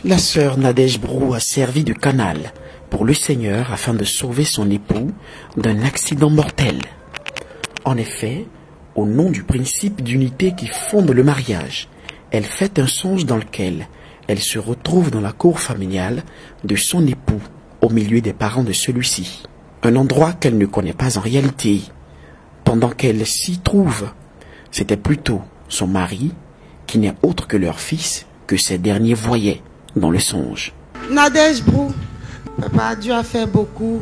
La sœur Nadège Brou a servi de canal pour le Seigneur afin de sauver son époux d'un accident mortel. En effet, au nom du principe d'unité qui fonde le mariage, elle fait un songe dans lequel elle se retrouve dans la cour familiale de son époux, au milieu des parents de celui-ci. Un endroit qu'elle ne connaît pas en réalité. Pendant qu'elle s'y trouve, c'était plutôt son mari, qui n'est autre que leur fils, que ces derniers voyaient dans le songe. Nadège Brou, papa, Dieu a fait beaucoup.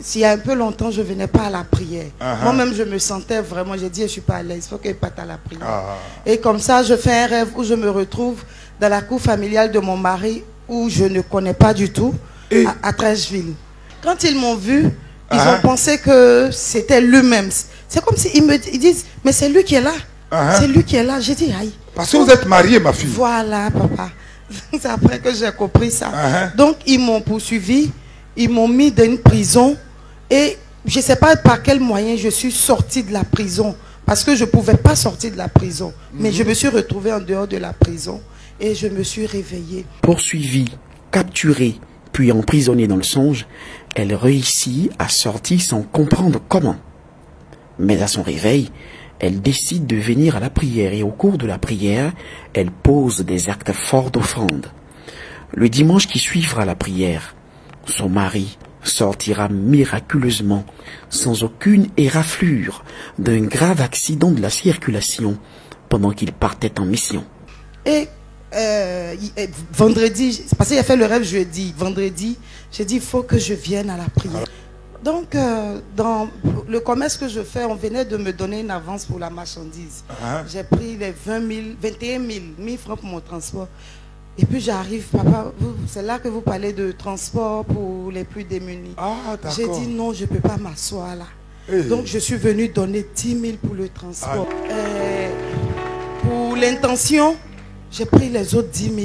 S'il y a un peu longtemps, je ne venais pas à la prière. Moi-même, je me sentais vraiment, j'ai dit, je ne suis pas à l'aise, il faut que je parte à la prière. Et comme ça, je fais un rêve où je me retrouve dans la cour familiale de mon mari, où je ne connais pas du tout, à Trècheville. Quand ils m'ont vu, ils ont pensé que c'était lui-même. C'est comme s'ils me disent, mais c'est lui qui est là. C'est lui qui est là. J'ai dit, aïe. Parce que vous êtes mariée, ma fille. Voilà, papa. C'est après que j'ai compris ça. Donc, ils m'ont poursuivi. Ils m'ont mis dans une prison. Et je ne sais pas par quel moyen je suis sortie de la prison. Parce que je ne pouvais pas sortir de la prison. Mais je me suis retrouvée en dehors de la prison. Et je me suis réveillée. Poursuivie, capturée, puis emprisonnée dans le songe, elle réussit à sortir sans comprendre comment. Mais à son réveil, elle décide de venir à la prière et au cours de la prière, elle pose des actes forts d'offrande. Le dimanche qui suivra la prière, son mari sortira miraculeusement, sans aucune éraflure, d'un grave accident de la circulation pendant qu'il partait en mission. Et vendredi, parce qu'il a fait le rêve jeudi, vendredi, j'ai dit il faut que je vienne à la prière. Donc, dans le commerce que je fais, on venait de me donner une avance pour la marchandise. J'ai pris les 21 000 francs pour mon transport. Et puis j'arrive, papa, c'est là que vous parlez de transport pour les plus démunis. J'ai dit non, je ne peux pas m'asseoir là. Donc je suis venue donner 10 000 pour le transport. Pour l'intention, j'ai pris les autres 10 000.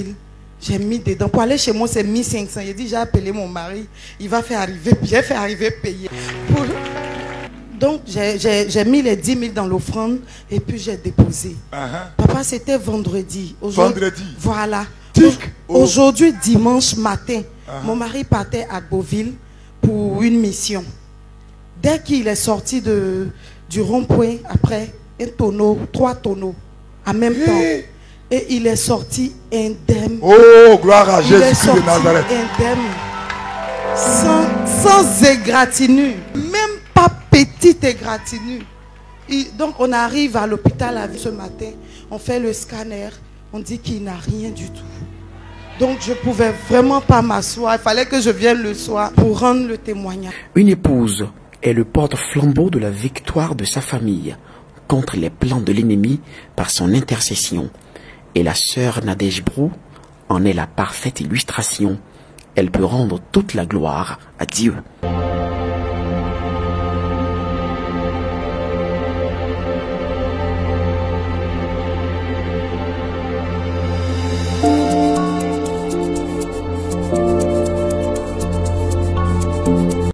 J'ai mis dedans. Pour aller chez moi, c'est 1500. J'ai dit, j'ai appelé mon mari. Il va faire arriver. J'ai fait arriver payer. Donc, j'ai mis les 10 000 dans l'offrande et puis j'ai déposé. Papa, c'était vendredi. Vendredi. Voilà. Aujourd'hui, dimanche matin, mon mari partait à Beauville pour une mission. Dès qu'il est sorti du rond-point, après, 3 tonneaux, en même temps. Et il est sorti indemne. Oh, gloire à Jésus de Nazareth. Indemne. Sans égratignure. Même pas petite égratignure. Donc on arrive à l'hôpital ce matin. On fait le scanner. On dit qu'il n'a rien du tout. Donc je ne pouvais vraiment pas m'asseoir. Il fallait que je vienne le soir pour rendre le témoignage. Une épouse est le porte-flambeau de la victoire de sa famille contre les plans de l'ennemi par son intercession. Et la sœur Nadège Brou en est la parfaite illustration. Elle peut rendre toute la gloire à Dieu.